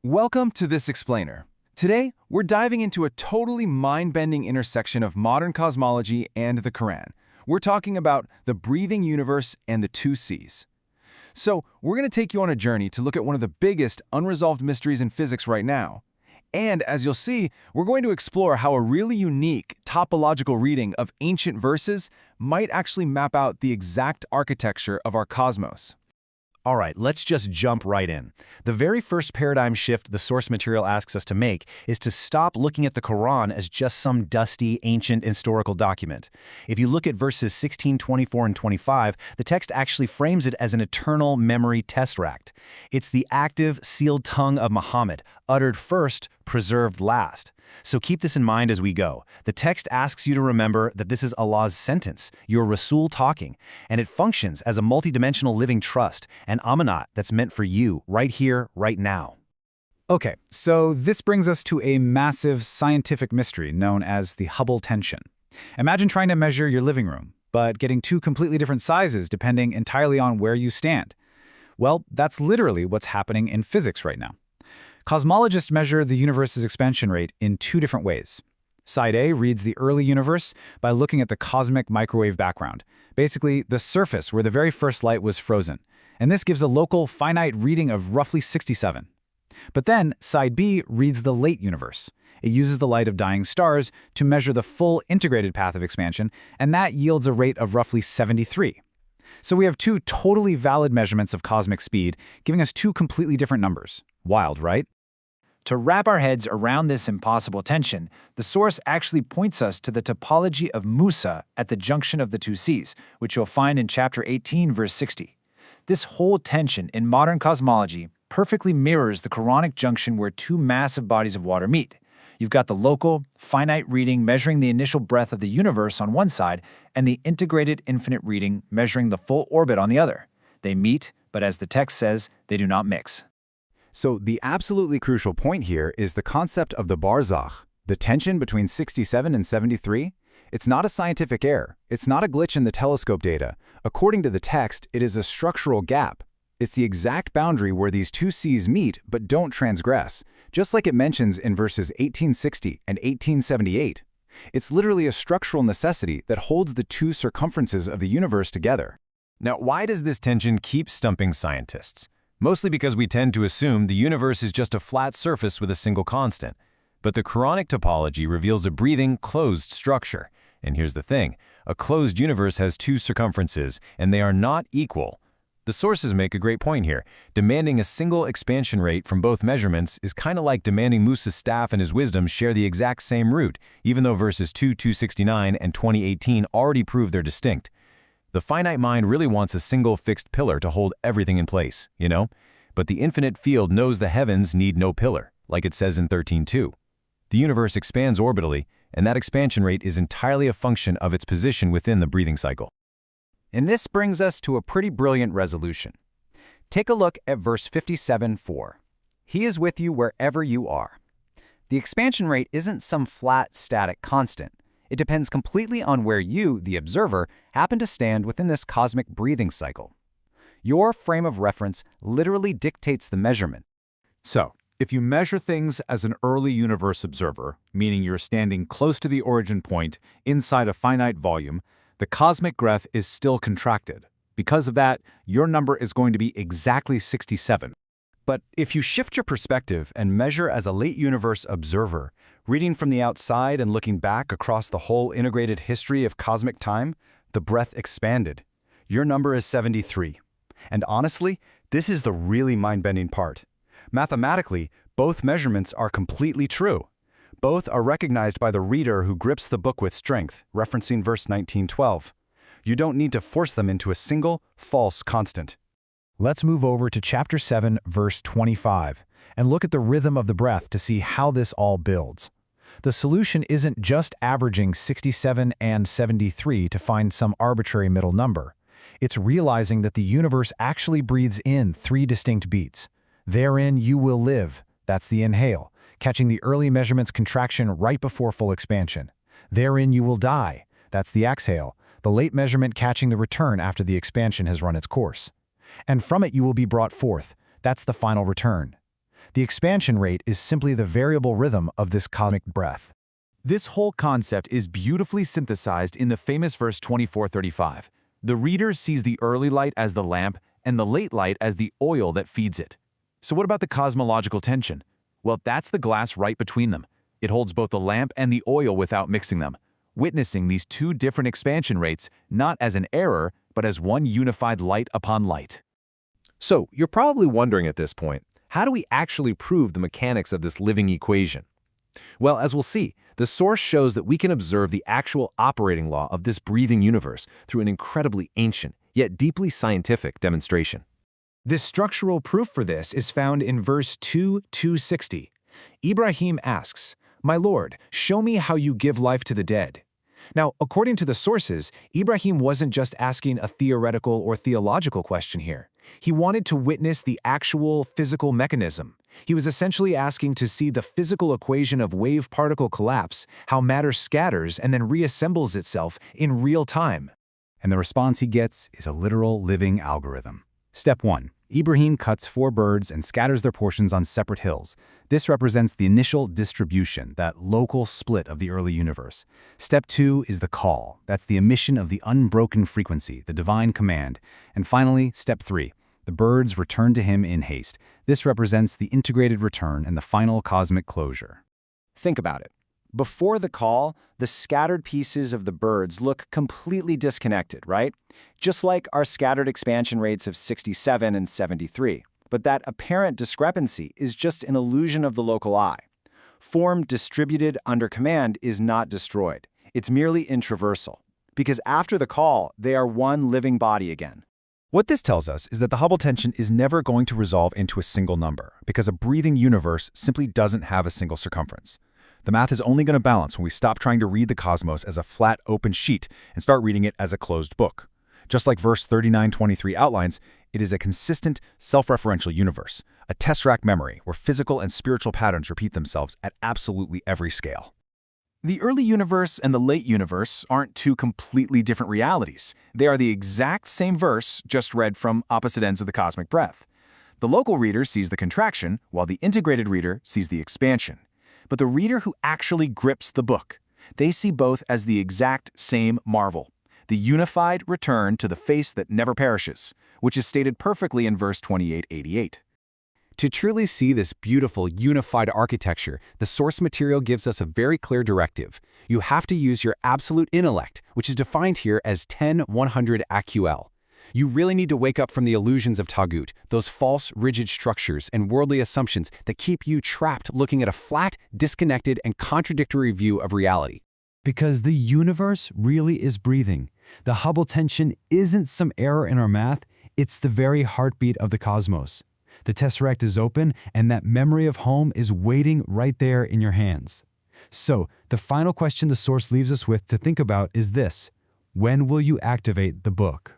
Welcome to this explainer. Today, we're diving into a totally mind-bending intersection of modern cosmology and the Quran. We're talking about the breathing universe and the two C's. So, we're going to take you on a journey to look at one of the biggest unresolved mysteries in physics right now. And as you'll see, we're going to explore how a really unique topological reading of ancient verses might actually map out the exact architecture of our cosmos. All right, let's just jump right in. The very first paradigm shift the source material asks us to make is to stop looking at the Quran as just some dusty, ancient historical document. If you look at verses 16, 24, and 25, the text actually frames it as an eternal memory tesseract. It's the active, sealed tongue of Muhammad, uttered first, preserved last. So keep this in mind as we go. The text asks you to remember that this is Allah's sentence, your Rasul talking, and it functions as a multidimensional living trust, an amanat that's meant for you, right here, right now. Okay, so this brings us to a massive scientific mystery known as the Hubble tension. Imagine trying to measure your living room, but getting two completely different sizes depending entirely on where you stand. Well, that's literally what's happening in physics right now. Cosmologists measure the universe's expansion rate in two different ways. Side A reads the early universe by looking at the cosmic microwave background, basically the surface where the very first light was frozen, and this gives a local finite reading of roughly 67. But then Side B reads the late universe. It uses the light of dying stars to measure the full integrated path of expansion, and that yields a rate of roughly 73. So we have two totally valid measurements of cosmic speed, giving us two completely different numbers. Wild, right? To wrap our heads around this impossible tension, the source actually points us to the topology of Musa at the junction of the two C's, which you'll find in chapter 18, verse 60. This whole tension in modern cosmology perfectly mirrors the Quranic junction where two massive bodies of water meet. You've got the local, finite reading measuring the initial breadth of the universe on one side, and the integrated infinite reading measuring the full orbit on the other. They meet, but as the text says, they do not mix. So the absolutely crucial point here is the concept of the barzakh, the tension between 67 and 73. It's not a scientific error. It's not a glitch in the telescope data. According to the text, it is a structural gap. It's the exact boundary where these two C's meet but don't transgress, just like it mentions in verses 1860 and 1878. It's literally a structural necessity that holds the two circumferences of the universe together. Now, why does this tension keep stumping scientists? Mostly because we tend to assume the universe is just a flat surface with a single constant. But the Quranic topology reveals a breathing, closed structure. And here's the thing, a closed universe has two circumferences, and they are not equal. The sources make a great point here. Demanding a single expansion rate from both measurements is kind of like demanding Musa's staff and his wisdom share the exact same root, even though verses 2:269 and 20:18 already prove they're distinct. The finite mind really wants a single fixed pillar to hold everything in place, you know? But the infinite field knows the heavens need no pillar, like it says in 13:2. The universe expands orbitally, and that expansion rate is entirely a function of its position within the breathing cycle. And this brings us to a pretty brilliant resolution. Take a look at verse 57:4. He is with you wherever you are. The expansion rate isn't some flat, static constant. It depends completely on where you, the observer, happen to stand within this cosmic breathing cycle. Your frame of reference literally dictates the measurement. So, if you measure things as an early universe observer, meaning you're standing close to the origin point inside a finite volume, the cosmic breath is still contracted. Because of that, your number is going to be exactly 67. But if you shift your perspective and measure as a late universe observer, reading from the outside and looking back across the whole integrated history of cosmic time, the breadth expanded. Your number is 73. And honestly, this is the really mind-bending part. Mathematically, both measurements are completely true. Both are recognized by the reader who grips the book with strength, referencing verse 19:12. You don't need to force them into a single, false constant. Let's move over to chapter 7, verse 25, and look at the rhythm of the breath to see how this all builds. The solution isn't just averaging 67 and 73 to find some arbitrary middle number. It's realizing that the universe actually breathes in three distinct beats. Therein you will live, that's the inhale, catching the early measurement's contraction right before full expansion. Therein you will die, that's the exhale, the late measurement catching the return after the expansion has run its course. And from it you will be brought forth, that's the final return. The expansion rate is simply the variable rhythm of this cosmic breath. This whole concept is beautifully synthesized in the famous verse 24:35. The reader sees the early light as the lamp and the late light as the oil that feeds it. So what about the cosmological tension? Well, that's the glass right between them. It holds both the lamp and the oil without mixing them, witnessing these two different expansion rates not as an error, but as one unified light upon light. So, you're probably wondering at this point, how do we actually prove the mechanics of this living equation? Well, as we'll see, the source shows that we can observe the actual operating law of this breathing universe through an incredibly ancient, yet deeply scientific demonstration. This structural proof for this is found in verse 2:260. Ibrahim asks, "My Lord, show me how you give life to the dead." Now, according to the sources, Ibrahim wasn't just asking a theoretical or theological question here. He wanted to witness the actual physical mechanism. He was essentially asking to see the physical equation of wave-particle collapse, how matter scatters and then reassembles itself in real time. And the response he gets is a literal living algorithm. Step 1. Ibrahim cuts 4 birds and scatters their portions on separate hills. This represents the initial distribution, that local split of the early universe. Step 2 is the call. That's the emission of the unbroken frequency, the divine command. And finally, step 3. The birds return to him in haste. This represents the integrated return and the final cosmic closure. Think about it. Before the call, the scattered pieces of the birds look completely disconnected, right? Just like our scattered expansion rates of 67 and 73. But that apparent discrepancy is just an illusion of the local eye. Form distributed under command is not destroyed. It's merely intraversal. Because after the call, they are one living body again. What this tells us is that the Hubble tension is never going to resolve into a single number, because a breathing universe simply doesn't have a single circumference. The math is only going to balance when we stop trying to read the cosmos as a flat, open sheet and start reading it as a closed book. Just like verse 39:23 outlines, it is a consistent, self-referential universe, a tesseract memory where physical and spiritual patterns repeat themselves at absolutely every scale. The early universe and the late universe aren't two completely different realities. They are the exact same verse, just read from opposite ends of the cosmic breath. The local reader sees the contraction, while the integrated reader sees the expansion. But the reader who actually grips the book, they see both as the exact same marvel, the unified return to the face that never perishes, which is stated perfectly in verse 28:88. To truly see this beautiful, unified architecture, the source material gives us a very clear directive. You have to use your absolute intellect, which is defined here as 10-100 AQL. You really need to wake up from the illusions of Tagut, those false, rigid structures and worldly assumptions that keep you trapped looking at a flat, disconnected, and contradictory view of reality. Because the universe really is breathing. The Hubble tension isn't some error in our math, it's the very heartbeat of the cosmos. The tesseract is open, and that memory of home is waiting right there in your hands. So, the final question the source leaves us with to think about is this: when will you activate the book?